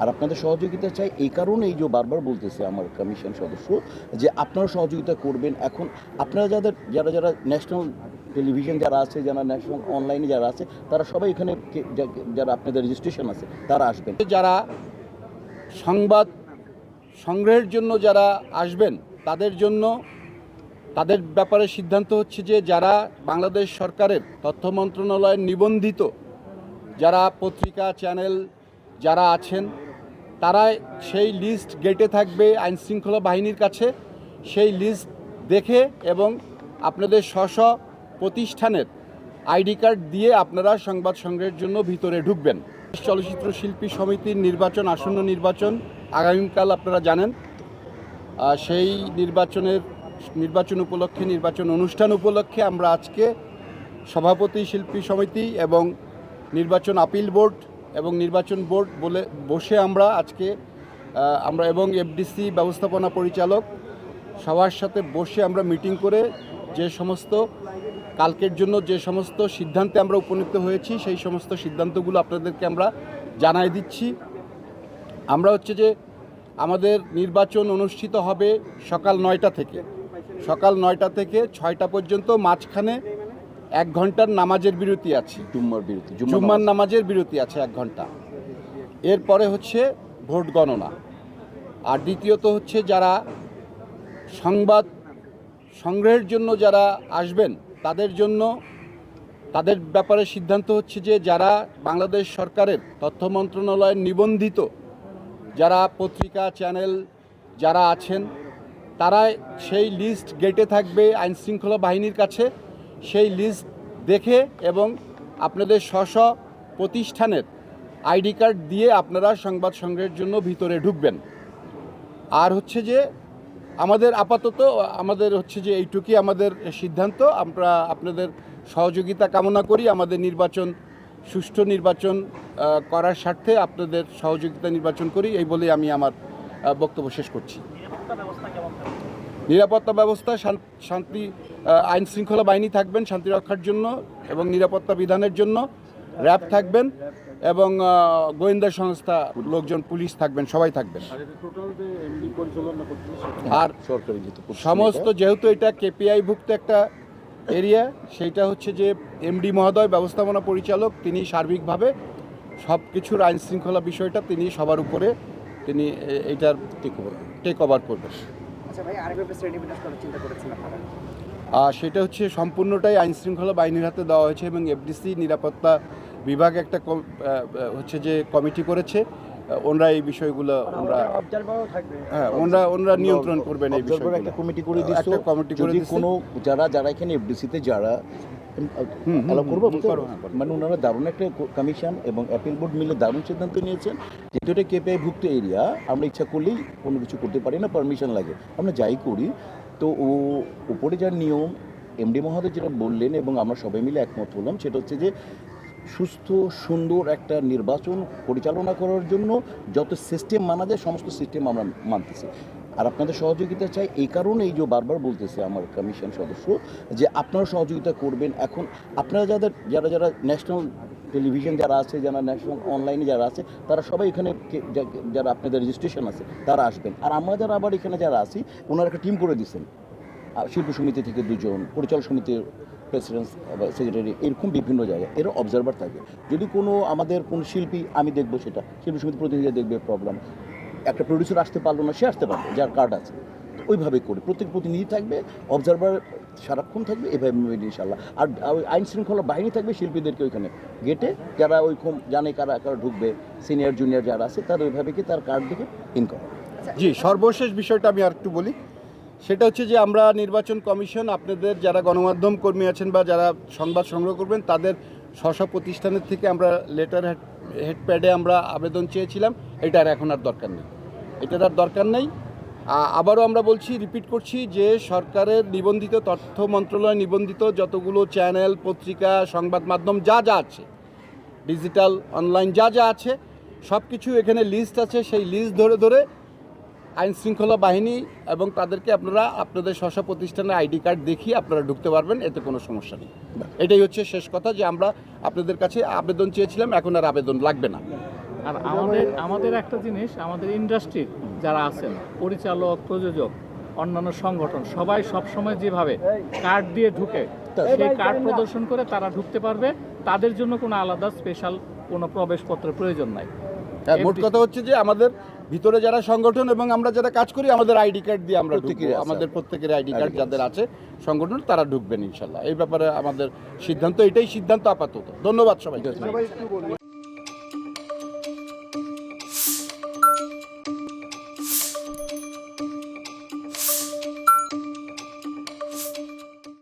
আর আপনাদের সহযোগিতা চাই এই কারণেই যে বারবার বলতেছে আমার কমিশন সদস্য যে আপনারা সহযোগিতা করবেন। এখন আপনারা যারা যারা ন্যাশনাল টেলিভিশন যারা আছে, যারা ন্যাশনাল অনলাইনে যারা আছে, তারা সবাই এখানে যারা আপনাদের রেজিস্ট্রেশন আছে তারা আসবেন। যারা সংবাদ সংগ্রহের জন্য যারা আসবেন তাদের ব্যাপারে সিদ্ধান্ত হচ্ছে যে যারা বাংলাদেশ সরকারের তথ্য মন্ত্রণালয়ের নিবন্ধিত যারা পত্রিকা চ্যানেল যারা আছেন তারা সেই লিস্ট গেটে থাকবে আইনশৃঙ্খলা বাহিনীর কাছে। সেই লিস্ট দেখে এবং আপনাদের স্ব প্রতিষ্ঠানের আইডি কার্ড দিয়ে আপনারা সংবাদ সংগ্রহের জন্য ভিতরে ঢুকবেন। চলচ্চিত্র শিল্পী সমিতির আসন্ন নির্বাচন আগামীকাল আপনারা জানেন। সেই নির্বাচন উপলক্ষে নির্বাচন অনুষ্ঠান উপলক্ষে আমরা আজকে সভাপতি শিল্পী সমিতি এবং নির্বাচন আপিল বোর্ড এবং নির্বাচন বোর্ড বসে আমরা এবং এফডিসি ব্যবস্থাপনা পরিচালক সবার সাথে বসে আমরা মিটিং করে কালকের জন্য যে সমস্ত সিদ্ধান্তে আমরা উপনীত হয়েছি সেই সমস্ত সিদ্ধান্তগুলো আপনাদেরকে আমরা জানাই দিচ্ছি। আমরা যে আমাদের নির্বাচন অনুষ্ঠিত হবে সকাল 9টা থেকে 6টা পর্যন্ত। মাঝখানে 1 ঘন্টার নামাজের বিরতি আছে, জুম্মার নামাজের বিরতি আছে 1 ঘন্টা। এরপরে ভোট গণনা। আর দ্বিতীয়ত যারা সংবাদ সংগ্রহের জন্য যারা আসবেন তাদের ব্যাপারে সিদ্ধান্ত হচ্ছে যে যারা বাংলাদেশ সরকারের তথ্য মন্ত্রণালয়ের নিবন্ধিত যারা পত্রিকা চ্যানেল যারা আছেন তারা সেই লিস্ট গেটে থাকবে আইনশৃঙ্খলা বাহিনীর কাছে। সেই লিস্ট দেখে এবং আপনাদের স্ব প্রতিষ্ঠানের আইডি কার্ড দিয়ে আপনারা সংবাদ সংগ্রহের জন্য ভিতরে ঢুকবেন। আর যে আমাদের আপাতত যে এইটুকুই আমাদের সিদ্ধান্ত। আমরা আপনাদের সহযোগিতা কামনা করি। আমাদের সুষ্ঠু নির্বাচন করার স্বার্থে আপনাদের সহযোগিতা নির্বাচন করি এই বলে আমি আমার বক্তব্য শেষ করছি। নিরাপত্তা ব্যবস্থা আইন শৃঙ্খলা বাহিনী থাকবেন শান্তি রক্ষার জন্য এবং নিরাপত্তা বিধানের জন্য, র্যাব থাকবেন এবং গোয়েন্দা সংস্থা লোকজন, পুলিশ থাকবেন, সবাই থাকবেন। আর সরকারি সমস্ত যেহেতু এটা কেপিআইভুক্ত একটা এরিয়া, সেইটা যে এমডি মহোদয় ব্যবস্থাপনা পরিচালক, তিনি সার্বিকভাবে সব কিছুর আইন শৃঙ্খলা বিষয়টা তিনি সবার উপরে এইটার টেক ওভার করবেন। সেটা সম্পূর্ণটাই আইন শৃঙ্খলা বাহিনীর হাতে দেওয়া হয়েছে এবং এফডিসি নিরাপত্তা বিভাগ একটা যে কমিটি করেছে, ওনারা এই বিষয়গুলো ওনারা নিয়ন্ত্রণ করবেন। এই বিষয়গুলো একটা কমিটি করে দিচ্ছে, যদি কোনো যারা এখানে এফডিসিতে যারা মানে ওনারা দারুণ একটা কমিশন এবং অ্যাপিল বোর্ড মিলে দারুণ সিদ্ধান্ত নিয়েছেন। যেহেতু এটা কেপিআই ভুক্ত এরিয়া, আমরা ইচ্ছা করলেই কোনো কিছু করতে পারি না, পারমিশন লাগে, আমরা যাই করি। তো উপরে যার নিয়ম এমডি মহোদয় যেটা বললেন এবং আমরা সবাই মিলে একমত হলাম, সেটা যে সুস্থ সুন্দর একটা নির্বাচন পরিচালনা করার জন্য যত সিস্টেম মানা যায় সমস্ত সিস্টেম আমরা মানতেছি। আর আপনাদের সহযোগিতা চাই এই কারণেই যে বারবার বলতেছে আমার কমিশন সদস্য যে আপনারা সহযোগিতা করবেন। এখন আপনারা যারা ন্যাশনাল টেলিভিশন যারা আছে, যারা ন্যাশনাল অনলাইনে যারা আছে, তারা সবাই এখানে যারা আপনাদের রেজিস্ট্রেশন আছে তারা আসবেন। আর আমরা আবার এখানে যারা আছি ওনারা একটা টিম করে দিচ্ছেন, শিল্প সমিতি থেকে 2 জন, পরিচালক সমিতির প্রেসিডেন্ট বা সেক্রেটারি, এরকম বিভিন্ন জায়গায় এরা অবজারভার থাকে। যদি আমাদের কোনো শিল্পী, আমি দেখবো, সেটা শিল্প সমিতি প্রতিনিধি দেখবে, প্রবলেম একটা প্রডিউসার আসতে পারলো না, সে আসতে পারবে যার কার্ড আছে, ওইভাবে করে প্রত্যেক প্রতিনিধি থাকবে, অবজারভার সারাক্ষণ থাকবে, এভাবে ইনশাল্লাহ। আর আইন শৃঙ্খলা বাহিনী থাকবে শিল্পীদেরকে ওইখানে গেটে, যারা ওইরকম জানে কারা ঢুকবে, সিনিয়র জুনিয়র যারা আছে তারা ওইভাবে কি তার কার্ড দেখে ইনকাম। জি, সর্বশেষ বিষয়টা আমি আর একটু বলি। সেটা যে আমরা নির্বাচন কমিশন আপনাদের যারা গণমাধ্যম কর্মী আছেন বা যারা সংবাদ সংগ্রহ করবেন তাদের স্ব প্রতিষ্ঠানের থেকে আমরা লেটার হেডপ্যাডে আমরা আবেদন চেয়েছিলাম। এটার এখন আর দরকার নেই। আবারও আমরা রিপিট করছি যে সরকারের নিবন্ধিত তথ্য মন্ত্রণালয় নিবন্ধিত যতগুলো চ্যানেল, পত্রিকা, সংবাদ মাধ্যম যা আছে, ডিজিটাল অনলাইন যা আছে, সব কিছু এখানে লিস্ট আছে। সেই লিস্ট ধরে আইন শৃঙ্খলা বাহিনী এবং তাদেরকে আপনারা আপনাদের স্ব প্রতিষ্ঠানের আইডি কার্ড দেখিয়ে আপনারা ঢুকতে পারবেন, এতে কোনো সমস্যা নেই। এটাই শেষ কথা, যে আমরা আপনাদের কাছে আবেদন চেয়েছিলাম, এখন আর আবেদন লাগবে না। আর আমাদের একটা জিনিস, আমাদের ইন্ডাস্ট্রির যারা আছেন, পরিচালক, প্রযোজক, অন্যান্য সংগঠন, সবাই সবসময় যেভাবে কার্ড দিয়ে ঢুকে, সেই কার্ড প্রদর্শন করে তারা ঢুকতে পারবে। তাদের জন্য কোনো আলাদা স্পেশাল কোনো প্রবেশপত্রের প্রয়োজন নাই। হ্যাঁ, মোট কথা হচ্ছে যে আমাদের ভিতরে যারা সংগঠন এবং আমরা যারা কাজ করি, আমাদের আইডি কার্ড দিয়ে আমরা ঢুকবো। প্রত্যেকেরই আছে। আমাদের প্রত্যেকের আইডি কার্ড যাদের আছে সংগঠন, তারা ঢুকবেন ইনশাল্লাহ। এই ব্যাপারে আমাদের সিদ্ধান্ত, এটাই সিদ্ধান্ত আপাতত। ধন্যবাদ সবাই।